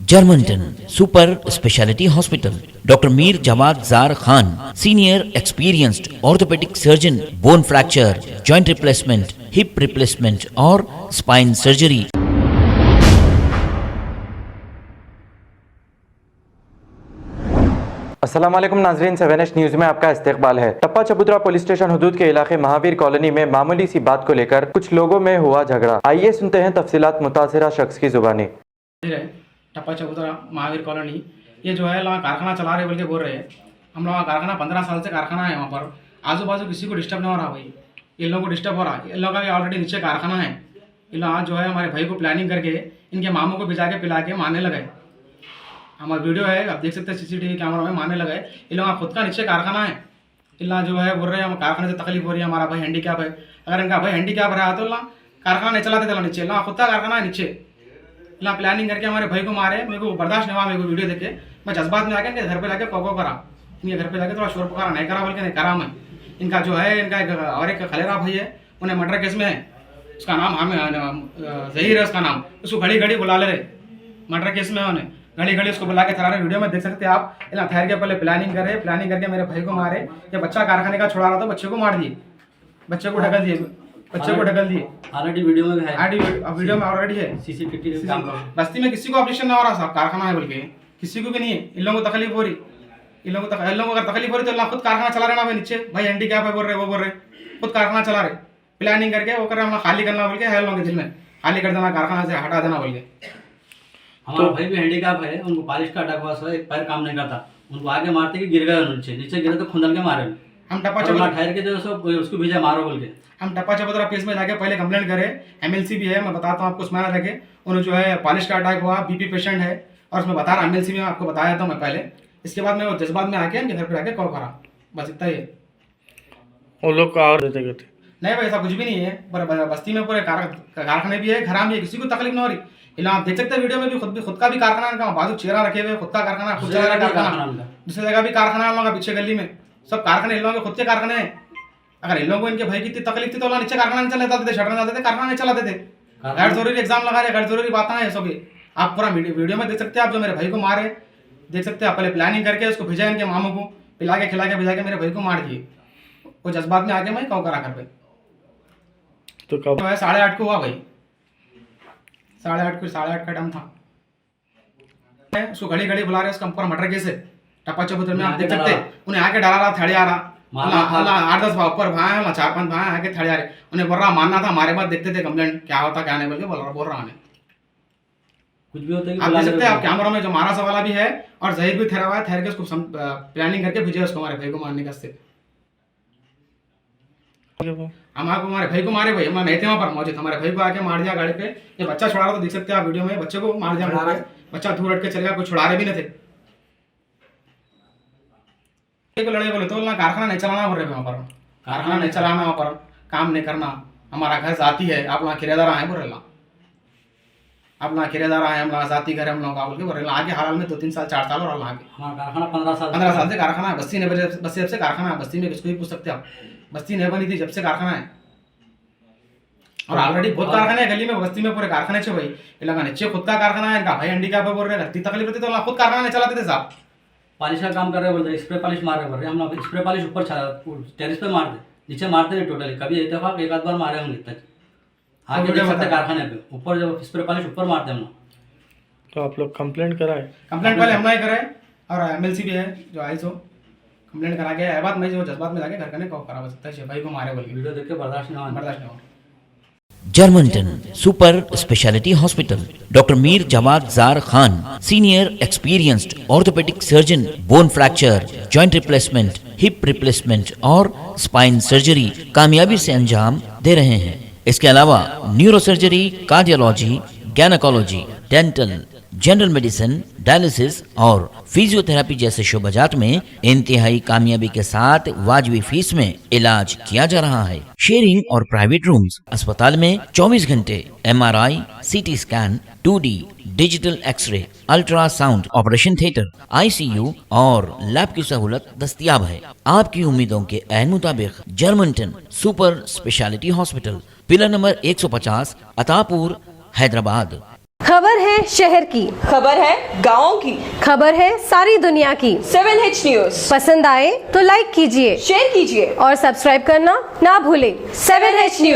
Germanton super speciality hospital, doctor Mir Jawad Zar Khan, senior experienced orthopaedic surgeon, bone fracture, joint replacement, hip replacement और spine surgery. अस्सलाम वालेकुम नाजरीन, 7H news में आपका इस्तकबाल है। टप्पा चबूतरा पुलिस स्टेशन हुदूद के इलाके महावीर कॉलोनी में मामूली सी बात को लेकर कुछ लोगों में हुआ झगड़ा। आइए सुनते हैं तफसीलात मुतासिरा शख्स की जुबानी। टप्पा चबूतरा महावीर कॉलोनी, ये जो है लोग कारखाना चला रहे बोल के बोल रहे हैं। हम लोग कारखाना 15 साल से कारखाना है, वहाँ पर आजू बाजू किसी को डिस्टर्ब नहीं हो रहा भाई। इन लोगों को डिस्टर्ब हो रहा है, इन लोगों का भी ऑलरेडी नीचे कारखाना है। इन लोग आज जो है हमारे भाई को प्लानिंग करके इनके मामों को भिजा के पिला के मारने लगे। हमारा वीडियो है, आप देख सकते हैं सीसीटीवी कैमरा में, मारने लगे। इन लोगों का खुद का नीचे कारखाना है। इल्ला जो है बोल रहे हैं हम कारखाने से तकलीफ हो रही है, हमारा भाई हैंडीकैप है। अगर इनका भाई हैंडीकैप रहा तो कारखाना नहीं चलाते थे नीचे, खुद का कारखाना है नीचे। इला प्लानिंग करके हमारे भाई को मारे। मेरे को बर्दाश्त नहीं हुआ, मेरे को वीडियो देख के मैं जज्बात में आके इनके घर पे जाके कोको करा, इनके घर पे जाके थोड़ा शोर पुकारा, नहीं करा बोल के नहीं करा मैं। इनका जो है इनका और एक खलेरा भाई है, उन्हें मर्डर केस में है, उसका नाम हमें जहीर है उसका नाम। उसको घड़ी घड़ी बुला ले रहे, मर्डर केस में उन्हें घड़ी घड़ी उसको बुला के थरा रहे। वीडियो में देख सकते हैं आप। इला ठहर के पहले प्लानिंग करे, प्लानिंग करके मेरे भाई को मारे। जब बच्चा कारखाने का छुड़ा रहा था, बच्चे को मार दिए, बच्चे को ढकल दिए, बच्चे को ढकल दिए। ऑलरेडी वीडियो में है, वीडियो में ऑलरेडी है। सीसीटीवी बस्ती में किसी को ऑपरेशन ना हो रहा साहब, कारखाना है बोल के किसी को भी नहीं है। इन लोगों को तकलीफ हो रही, इन लोगों को अगर तकलीफ हो रही तो खुद कारखाना चला रहे ना भाई नीचे। भाई हैंडीकैप है बोल रहे, वो बोल रहे खुद कारखाना चला रहे। प्लानिंग करके वो कर रहे हम खाली करना बोल के है लोगों के दिल में, खाली कर देना, कारखाना से हटा देना बोल के। हमारा भाई भी हैंडीकैप है, उनको पालिश का अटैक हुआ, एक पैर काम नहीं करता। उनको आगे मारते कि गिर गए नीचे, नीचे गिरे तो खुंदल के मारे। हम टप्पा चबूतरा ठहर के जो उसको भेजा मारो बोल के। हम टप्पा चबूतरा केस में जाके पहले कंप्लेंट करे। एमएलसी भी है, मैं बताता हूँ आपको, उसमें रखे उन्हें जो है पालिश का अटैक हुआ, बीपी पेशेंट है, और उसमें बता रहा एमएलसी में आपको बताया था मैं पहले। इसके बाद मैं जज्बात में आके उनके घर पर आके कॉल करा, बस इतना ही है। वो लोग का और देते नहीं भाई ऐसा कुछ भी नहीं है, पर बस्ती में पूरे कारखाने भी है, घराम भी है, किसी को तकलीफ ना हो रही। इला आप देख सकते हैं वीडियो में भी, खुद का भी कारखाना है, बाजू चेहरा रखे हुए, खुद का कारखाना, खुद जगह कारखाना, दूसरी जगह भी कारखाना है, लोगों का पीछे गली में सब कारखाने इन लोगों के खुद के कारखाने हैं। अगर इन लोगों को इनके भाई की इतनी तकलीफ थी तो नीचे कारखाना नहीं चलाते थे, शटर जाते थे, कारखाना नहीं चलाते थे। गैर जरूरी एग्जाम लगा रहे, गैर जरूरी बातें हैं सब। आप पूरा वीडियो में देख सकते हैं आप, जो मेरे भाई को मारे देख सकते हैं आप। पहले प्लानिंग करके उसको भेजा इनके मामों को, पिला के खिला के भेजा के मेरे भाई को मार दिए। वो जज्बात में आके मैं कौ करा घर पे। तो कब 8:30 को हुआ भाई, 8:30 का टाइम था। उसको घड़ी घड़ी बुला रहे, उसका ऊपर मर्डर केस है टप्पा चबूतरे में, आप देख सकते हैं। उन्हें आके डरा रहा, थड़ी आ रहा, 8-10 ऊपर भाई, 4-5 भाई आके थड़ी आ रहे। उन्हें बोल रहा मानना था, हमारे बाद देखते थे कंप्लेंट क्या होता क्या नहीं बोल के बोल रहा उन्हें। कुछ भी होता है आप देख सकते हैं आप कैमरा में, जो मारा सा वाला भी है और जहीर भी ठहरा हुआ है। ठहर के उसको प्लानिंग करके भेजे उसको हमारे भाई को मारने का। हमारे भाई को मारे भाई, हम नहीं थे वहाँ पर मौजूद, हमारे भाई को आके मार दिया गाड़ी पे। ये बच्चा छुड़ा रहा था, देख सकते हैं आप वीडियो में, बच्चे को मार दिया। बच्चा दूर हट के चल गया, कोई छुड़ा रहे भी नहीं थे। लड़े बोले तो कारखाना नहीं चलाना बोल रहे वहाँ पर, कारखाना नहीं चलाना, वहाँ पर काम नहीं करना, हमारा घर जाती है, आप वहाँ किराएदार आए बोल रहे, आप वहाँ किराएदार आए, हम वहाँ जाती घर हम लोग का बोल के बोल रहे। आगे हाल में 2-3 साल 4 साल और आगे हमारा कारखाना 15 साल से कारखाना है। बस्ती नहीं, बस्ती जब से कारखाना है, बस्ती में किसको भी पूछ सकते हैं आप, बस्ती नहीं बनी थी जब से कारखाना है। और ऑलरेडी बहुत कारखाने हैं गली में, बस्ती में पूरे कारखाने छे भाई। इलाका नीचे खुद का कारखाना है, इनका भाई हैंडीकैप है बोल रहे, घटी तकलीफ होती तो खुद कारखाना नहीं चलाते थे साहब। पालिश का काम कर रहे बोलते, स्प्रे पालिश मार रहे बोल रहे। हम लोग स्प्रे पालिश ऊपर टेरिस पे मारते, नीचे मारते नहीं टोटली। कभी इत्तेफाक एक आध बार मारे होंगे तक, आगे देख सकते कारखाने पे ऊपर जब स्प्रे पालिश ऊपर मारते हम लोग। तो आप लोग कंप्लेंट कराए? कंप्लेंट पहले हम नहीं करे, और एमएलसी भी है जो आई सो कंप्लेंट करा के बात में जो जज्बात में जाके घर करने को करा सकता है भाई को मारे बोल के। वीडियो देख के बर्दाश्त नहीं हो। Germanten super speciality hospital, doctor Mir Jawad Zar Khan, senior experienced orthopaedic surgeon, bone fracture, joint replacement, hip replacement और स्पाइन सर्जरी कामयाबी से अंजाम दे रहे हैं। इसके अलावा neuro surgery, cardiology, gynaecology, dental, general medicine, dialysis और फिजियोथेरेपी जैसे शोबाजात में इंतहाई कामयाबी के साथ वाजबी फीस में इलाज किया जा रहा है। शेयरिंग और प्राइवेट रूम्स, अस्पताल में 24 घंटे MRI, CT scan, 2D digital x-ray, ultrasound, operation theatre, ICU और लैब की सहूलत दस्तयाब है। आपकी उम्मीदों के ऐन मुताबिक Germanten super speciality hospital, pillar number 150, Attapur, Hyderabad. खबर है शहर की, खबर है गाँव की, खबर है सारी दुनिया की। 7H न्यूज पसंद आए तो लाइक कीजिए, शेयर कीजिए और सब्सक्राइब करना ना भूलें। 7H news.